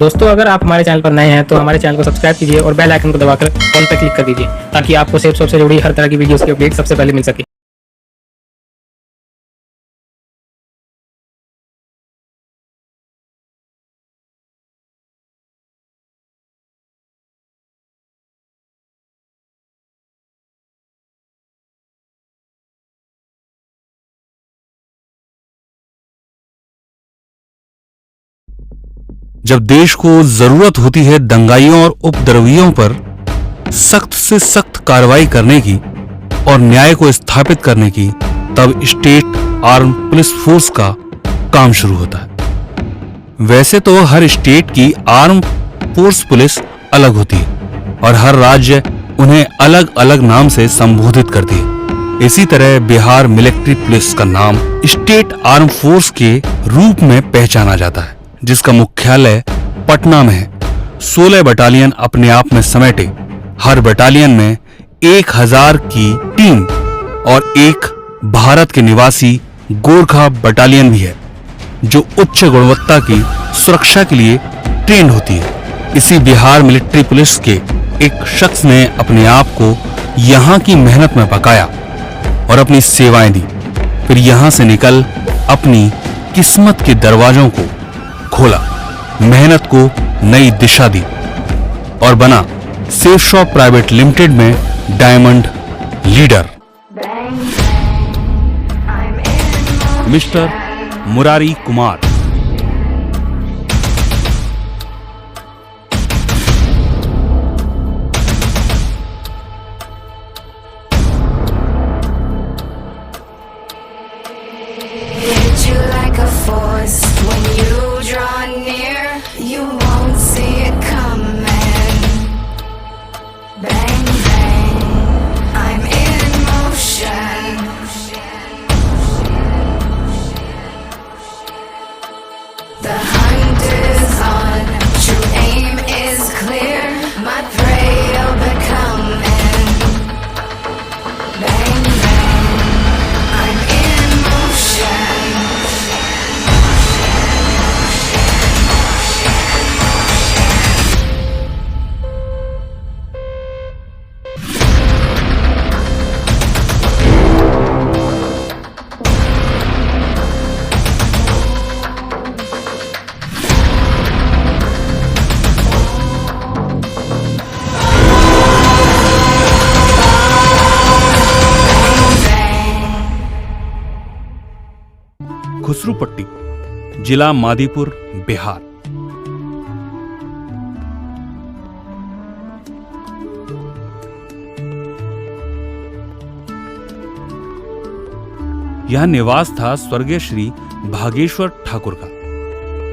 दोस्तों, अगर आप हमारे चैनल पर नए हैं तो हमारे चैनल को सब्सक्राइब कीजिए और बेल आइकन को दबाकर ऑल पर क्लिक कर दीजिए ताकि आपको सेफ से जुड़ी हर तरह की वीडियोस की अपडेट सबसे पहले मिल सके। जब देश को जरूरत होती है दंगाइयों और उपद्रवियों पर सख्त से सख्त कार्रवाई करने की और न्याय को स्थापित करने की, तब स्टेट आर्म पुलिस फोर्स का काम शुरू होता है। वैसे तो हर स्टेट की आर्म फोर्स पुलिस अलग होती है और हर राज्य उन्हें अलग अलग नाम से संबोधित करती है। इसी तरह बिहार मिलिट्री पुलिस का नाम स्टेट आर्म फोर्स के रूप में पहचाना जाता है, जिसका मुख्यालय पटना में है। 16 बटालियन अपने आप में समेटे हर बटालियन में 1000 की टीम और एक भारत के निवासी गोरखा बटालियन भी है, जो उच्च गुणवत्ता की सुरक्षा के लिए ट्रेंड होती है। इसी बिहार मिलिट्री पुलिस के एक शख्स ने अपने आप को यहाँ की मेहनत में पकाया और अपनी सेवाएं दी, फिर यहाँ से निकल अपनी किस्मत के दरवाजों को खोला, मेहनत को नई दिशा दी और बना सेफ शॉप प्राइवेट लिमिटेड में diamond leader. Mister Murari Kumar. Khusrupatti, जिला मादीपुर, बिहार। यह निवास था स्वर्गीय श्री भागेश्वर ठाकुर का,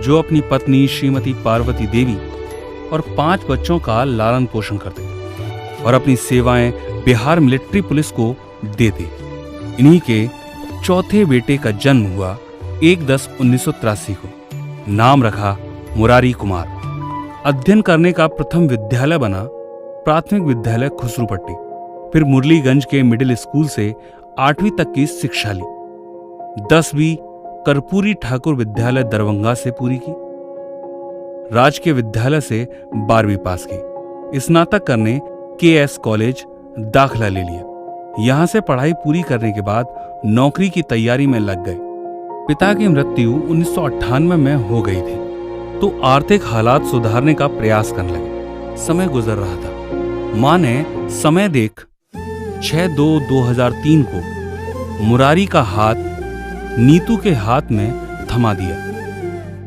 जो अपनी पत्नी श्रीमती पार्वती देवी और 5 बच्चों का लालन पोषण करते और अपनी सेवाएं बिहार मिलिट्री पुलिस को देते। इन्हीं के चौथे बेटे का जन्म हुआ 1/10/1983 को। नाम रखा मुरारी कुमार। अध्ययन करने का प्रथम विद्यालय बना प्राथमिक विद्यालय खुसरूपट्टी। फिर मुरलीगंज के मिडिल स्कूल से 8वीं तक की शिक्षा ली। 10वीं कर्पूरी ठाकुर विद्यालय दरभंगा से पूरी की। राजकीय विद्यालय से 12वीं पास की। स्नातक करने KS कॉलेज दाखिला ले लिया। यहां से पढ़ाई पूरी करने के बाद नौकरी की तैयारी में लग गए। पिता की मृत्यु 1998 में हो गई थी, तो आर्थिक हालात सुधारने का प्रयास करने लगे। समय गुजर रहा था। मां ने समय देख 6/2/2003 को मुरारी का हाथ नीतू के हाथ में थमा दिया।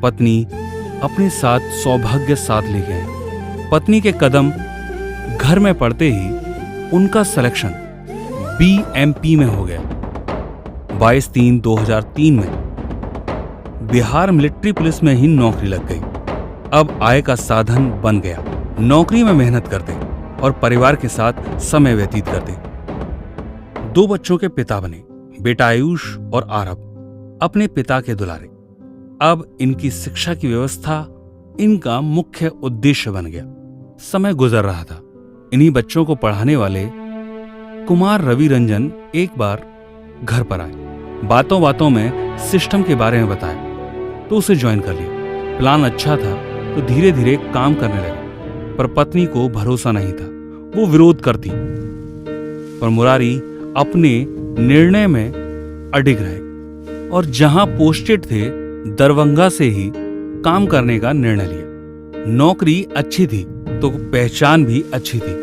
पत्नी अपने साथ सौभाग्य साथ ले गए। पत्नी के कदम घर में पड़ते ही उनका सिलेक्शन BMP में हो गया। 22/3/2003 में बिहार मिलिट्री पुलिस में ही नौकरी लग गई। अब आय का साधन बन गया। नौकरी में मेहनत करते और परिवार के साथ समय व्यतीत करते। 2 बच्चों के पिता बने, बेटा आयुष और आरव, अपने पिता के दुलारे। अब इनकी शिक्षा की व्यवस्था इनका मुख्य उद्देश्य बन गया। समय गुजर रहा था। इन्हीं बच्चों को पढ़ाने वाले कुमार रवि रंजन एक बार घर पर आए। बातों बातों में सिस्टम के बारे में बताया तो उसे ज्वाइन कर लिया। प्लान अच्छा था, तो धीरे धीरे काम करने लगे, पर पत्नी को भरोसा नहीं था। वो विरोध करती, पर मुरारी अपने निर्णय में अडिग रहे और जहां पोस्टेड थे दरभंगा से ही काम करने का निर्णय लिया। नौकरी अच्छी थी तो पहचान भी अच्छी थी,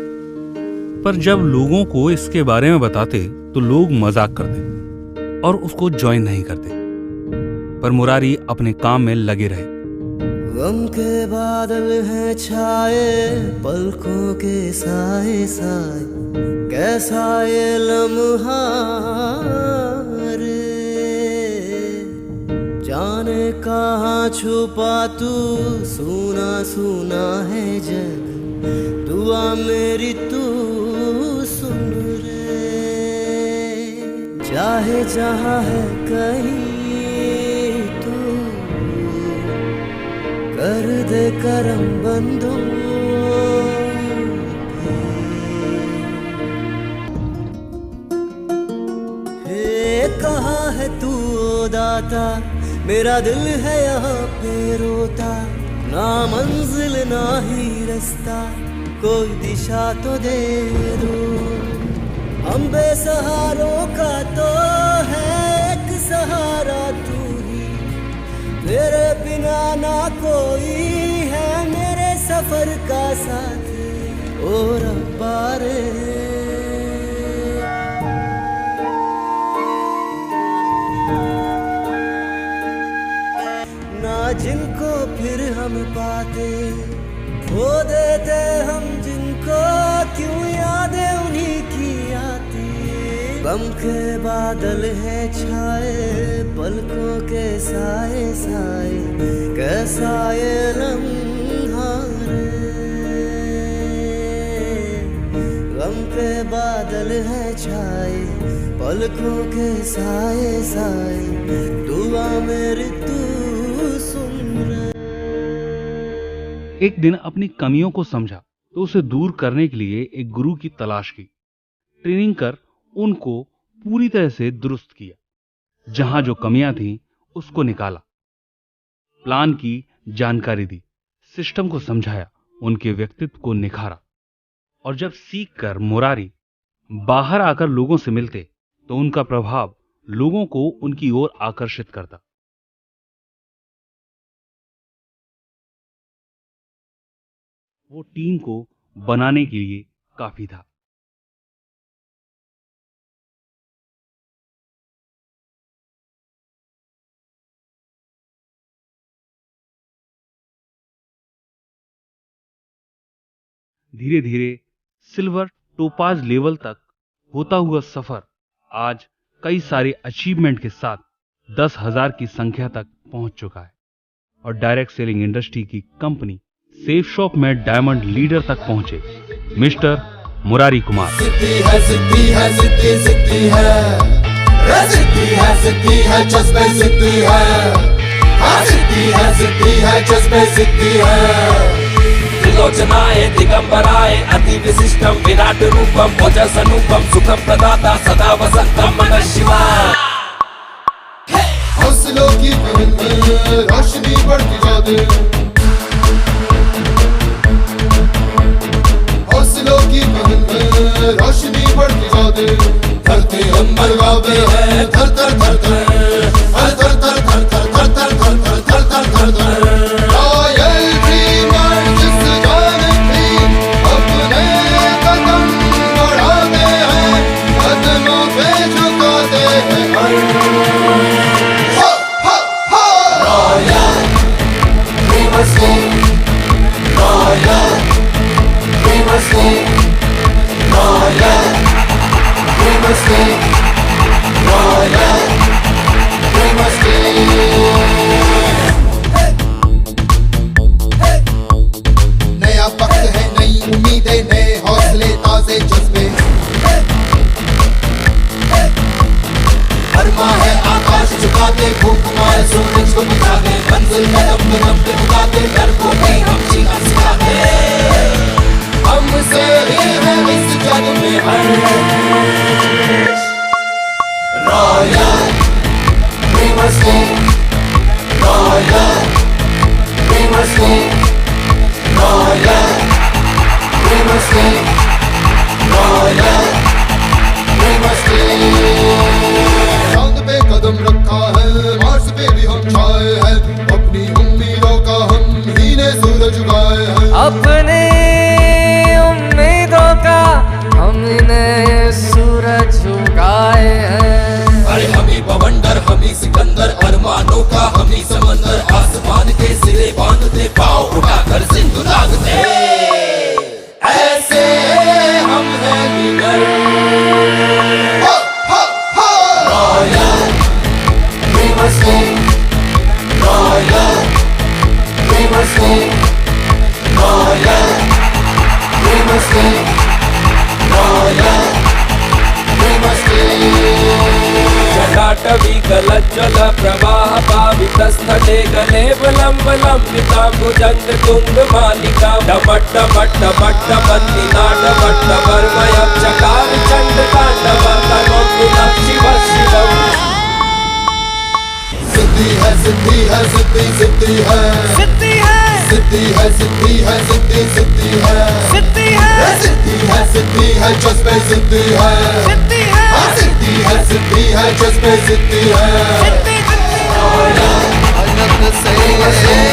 पर जब लोगों को इसके बारे में बताते तो लोग मजाक करते और उसको ज्वाइन नहीं करते। पर मुरारी अपने काम में लगे रहे। गम के बादल हैं छाए, पलकों के साए साए, कैसा ये लम्हा रे, जाने कहाँ छुपा तू, सुना सुना है जग, दुआ मेरी तू सुन रे, चाहे जहाँ है कहीं कर दे करम बंदों हे, कहाँ है तू ओ दाता, मेरा दिल है यहाँ पे रोता, ना मंजिल ना ही रास्ता, कोई दिशा तो दे दो। हम बेसहारों का तो है एक सहारा तू, तेरे बिना ना कोई है मेरे सफर का साथी, ओ रब्बा रे। ना जिनको फिर हम पाते, खो देते हम जिनको, क्यों यादें उन्हीं की आती। गम के बादल हैं छाए, पलकों के साए साए, कैसा ये लम्हा रे। गम के बादल हैं छाए, पलकों के साए साए, दुआ मेरी तू सुन रे। एक दिन अपनी कमियों को समझा तो उसे दूर करने के लिए एक गुरु की तलाश की। ट्रेनिंग कर उनको पूरी तरह से दुरुस्त किया। जहां जो कमियां थीं उसको निकाला, प्लान की जानकारी दी, सिस्टम को समझाया, उनके व्यक्तित्व को निखारा। और जब सीख कर मुरारी बाहर आकर लोगों से मिलते तो उनका प्रभाव लोगों को उनकी ओर आकर्षित करता। वो टीम को बनाने के लिए काफी था। धीरे धीरे सिल्वर टोपाज लेवल तक होता हुआ सफर आज कई सारे अचीवमेंट के साथ 10,000 की संख्या तक पहुंच चुका है और डायरेक्ट सेलिंग इंडस्ट्री की कंपनी सेफ शॉप में डायमंड लीडर तक पहुंचे मिस्टर मुरारी कुमार। सिद्धि है सिद्धि है सिद्धि सिद्धि है, सिद्धि है सिद्धि है जज्बे सिद्धि है, सिद्धि है सिद्धि है जज्बे सिद्धि है। त्रिलोचनाय दिगंबराय अति विशिष्टम विराट रूपम ओजस अनुपम सुखम प्रदाता सदा वसंतम मनः शिवाय। हौसलों की महल में रोशनी बढ़ती जाती, हौसलों की महल में रोशनी बढ़ती जाती। धरती अंबर गावे है थर थर थर थर, थर थर थर थर थर थर थर थर थर थर थर थर थर। रॉयल ड्रीमर जिस जाने भी अपने कदम बढ़ाते हैं, कदमों पे झुकाते हैं। पाँव उठाकर सिंधु दागते ऐसे हम हैं निडर royal we must sing royal we must sing royal we must sing royal we must sing जटाटवी गलज्ज्वल प्रवाह पावितस्तटे गलेवलम्ब लम्बिता भुजङ्ग तुङ्ग मालिका डमट्ट पट्ट पट्ट बन्दी नाटवट्ट वर्मयं चकार चण्ड ताण्डव तनोतुलं शिव शिवम् सिद्धि है सिद्धि है सिद्धि सिद्धि है सिद्धि है सिद्धि है सिद्धि है सिद्धि सिद्धि है सिद्धि है सिद्धि है सिद्धि है जज्बे सिद्धि है सिद्धि है सिद्धि है सिद्धि है जज्बे सिद्धि है सिद्धि Say